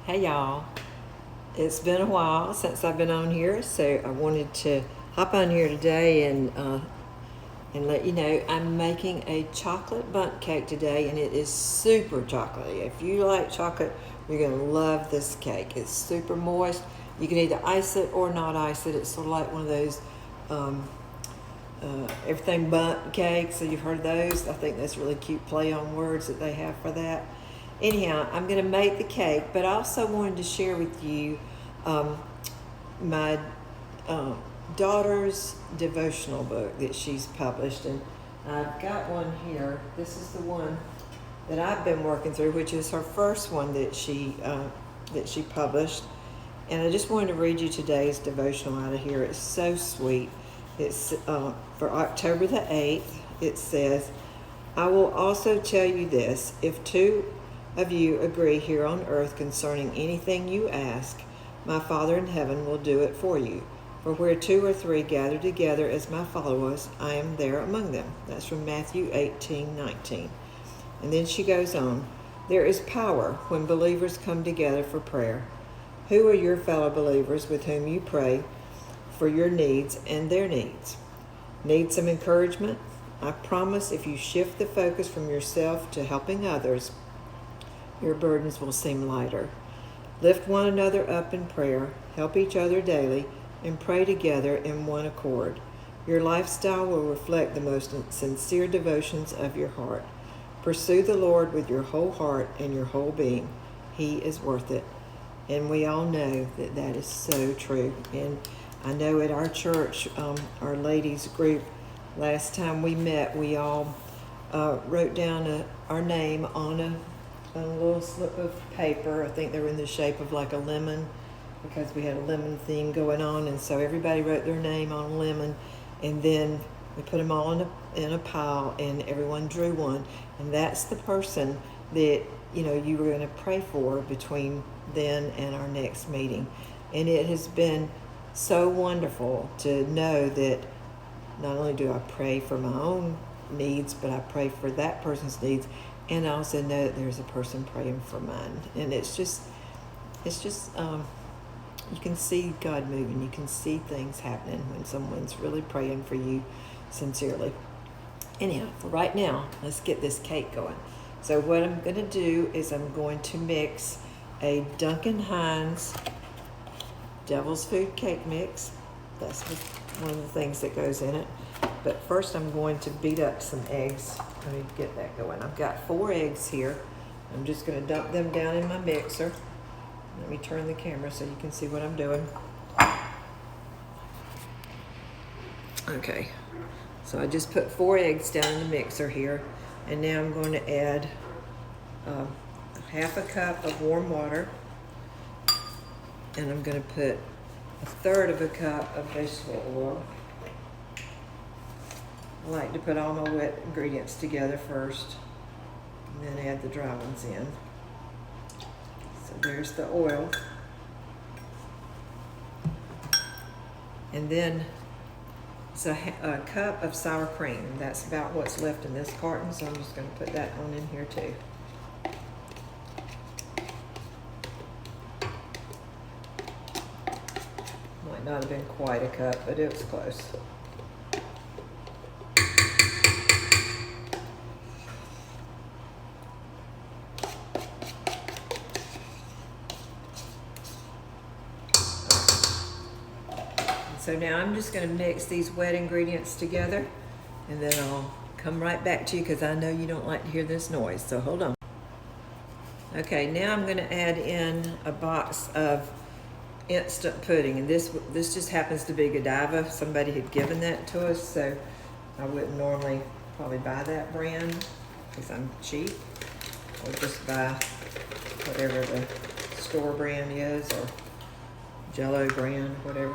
Hey y'all, it's been a while since I've been on here, so I wanted to hop on here today and let you know I'm making a chocolate bundt cake today, and it is super chocolatey. If you like chocolate, you're gonna love this cake. It's super moist. You can either ice it or not ice it. It's sort of like one of those everything bundt cakes. So you've heard of those. I think that's a really cute play on words that they have for that. Anyhow, I'm going to make the cake, but I also wanted to share with you my daughter's devotional book that she's published, and I've got one here. This is the one that I've been working through, which is her first one that she published. And I just wanted to read you today's devotional out of here. It's so sweet. It's for October the 8th. It says, "I will also tell you this, if two of you agree here on earth concerning anything you ask, my Father in heaven will do it for you. For where two or three gather together as my followers, I am there among them." That's from Matthew 18:19. And then she goes on, "There is power when believers come together for prayer. Who are your fellow believers with whom you pray for your needs and their needs? Need some encouragement? I promise if you shift the focus from yourself to helping others, your burdens will seem lighter. Lift one another up in prayer, help each other daily, and pray together in one accord. Your lifestyle will reflect the most sincere devotions of your heart. Pursue the Lord with your whole heart and your whole being. He is worth it." And we all know that that is so true. And I know at our church, our ladies group, last time we met, we all wrote down our name on a little slip of paper. I think they were in the shape of like a lemon, because we had a lemon theme going on, and so everybody wrote their name on a lemon, and then we put them all in a pile, and everyone drew one, and that's the person that you were going to pray for between then and our next meeting. And it has been so wonderful to know that not only do I pray for my own needs, but I pray for that person's needs. And I also know that there's a person praying for mine. And it's just, you can see God moving. You can see things happening when someone's really praying for you sincerely. Anyhow, for right now, let's get this cake going. So what I'm going to do is I'm going to mix a Duncan Hines Devil's Food Cake Mix. That's one of the things that goes in it. But first I'm going to beat up some eggs. Let me get that going. I've got 4 eggs here. I'm just going to dump them down in my mixer. Let me turn the camera so you can see what I'm doing. Okay, so I just put 4 eggs down in the mixer here. And now I'm going to add half a cup of warm water. And I'm going to put 1/3 of a cup of vegetable oil. I like to put all my wet ingredients together first and then add the dry ones in. So there's the oil. And then it's a cup of sour cream. That's about what's left in this carton, so I'm just going to put that on in here too. Might not have been quite a cup, but it was close. So now I'm just going to mix these wet ingredients together, and then I'll come right back to you because I know you don't like to hear this noise, so hold on. Okay, now I'm going to add in a box of instant pudding, and this just happens to be Godiva. Somebody had given that to us, so I wouldn't normally probably buy that brand because I'm cheap, or just buy whatever the store brand is, or Jello brand, whatever.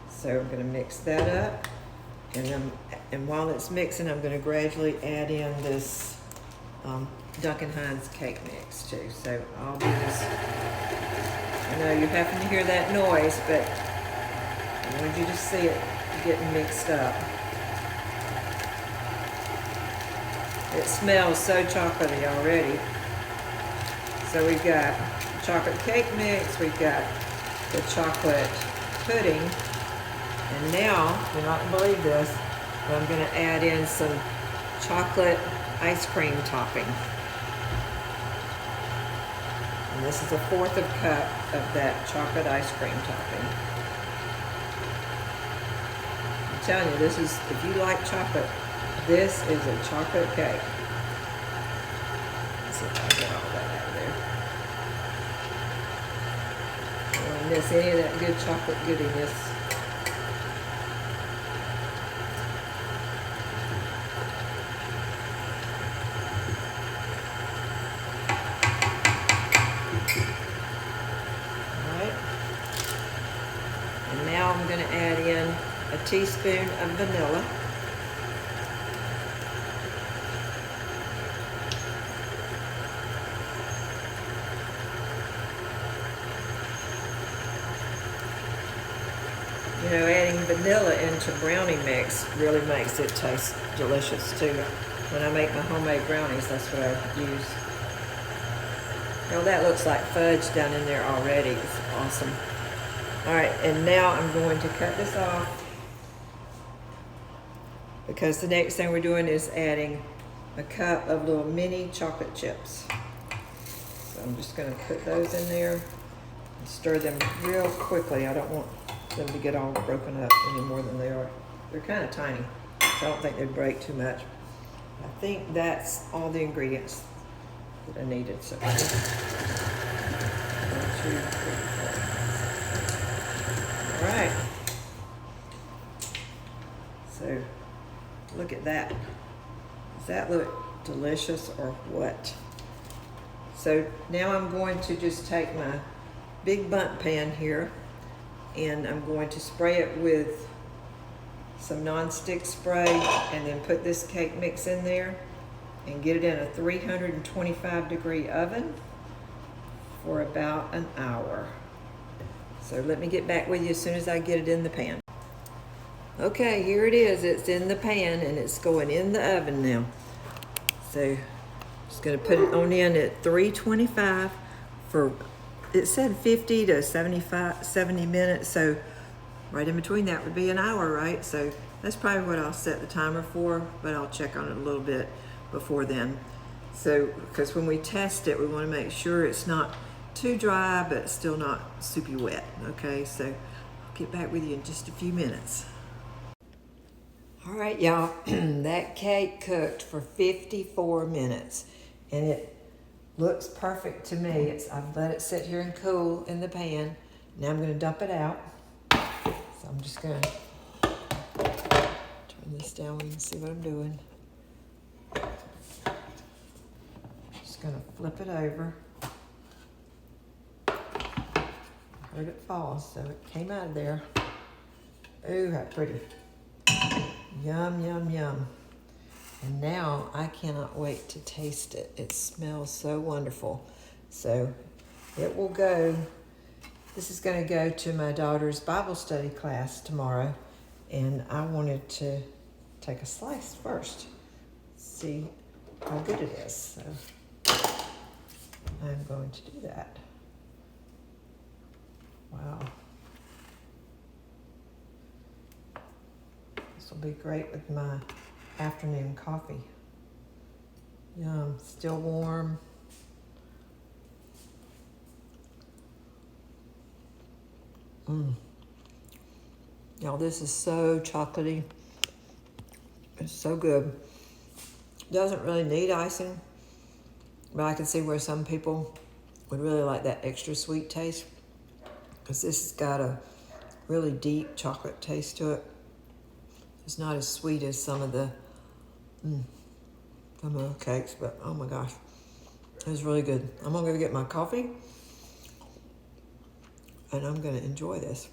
So I'm going to mix that up, and while it's mixing, I'm going to gradually add in this Duncan Hines cake mix too. So I'll do this. I know you're having to hear that noise, but I want you to see it getting mixed up. It smells so chocolatey already. So So we've got chocolate cake mix, we've got the chocolate pudding, and now, you're not gonna believe this, but I'm gonna add in some chocolate ice cream topping. And this is a 1/4 cup of that chocolate ice cream topping. I'm telling you, this is, if you like chocolate, this is a chocolate cake. Let's see if I get all that out of there. I don't want to miss any of that good chocolate goodiness. Now I'm going to add in a teaspoon of vanilla. You know, adding vanilla into brownie mix really makes it taste delicious too. When I make my homemade brownies, that's what I use. Now that looks like fudge down in there already. It's awesome. All right, and now I'm going to cut this off because the next thing we're doing is adding a cup of little mini chocolate chips. So I'm just going to put those in there and stir them real quickly. I don't want them to get all broken up any more than they are. They're kind of tiny, so I don't think they'd break too much. I think that's all the ingredients that I needed. So 1, 2, 3, 4. All right, so look at that. Does that look delicious or what? So now I'm going to just take my big bundt pan here and I'm going to spray it with some non-stick spray and then put this cake mix in there and get it in a 325-degree oven for about an hour. So let me get back with you as soon as I get it in the pan. Okay, here it is. It's in the pan and it's going in the oven now. So just gonna put it on in at 325 for, it said 50 to 70 minutes. So right in between that would be an hour, right? So that's probably what I'll set the timer for, but I'll check on it a little bit before then. So, because when we test it, we wanna make sure it's not too dry, but still not soupy wet. Okay, so I'll get back with you in just a few minutes. All right, y'all, that cake cooked for 54 minutes and it looks perfect to me. I've let it sit here and cool in the pan. Now I'm gonna dump it out. So I'm just gonna turn this down where you can see what I'm doing. Just gonna flip it over. Heard it fall, so it came out of there. Ooh, how pretty. Yum, yum, yum. And now I cannot wait to taste it. It smells so wonderful. So it will go, this is gonna go to my daughter's Bible study class tomorrow. And I wanted to take a slice first, see how good it is. So I'm going to do that. Wow. This will be great with my afternoon coffee. Yum, still warm. Y'all, this is so chocolatey. It's so good. Doesn't really need icing, but I can see where some people would really like that extra sweet taste, because this has got a really deep chocolate taste to it. It's not as sweet as some of the cakes, but oh my gosh, it's really good. I'm gonna go get my coffee and I'm gonna enjoy this.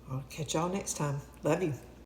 I'll catch y'all next time. Love you.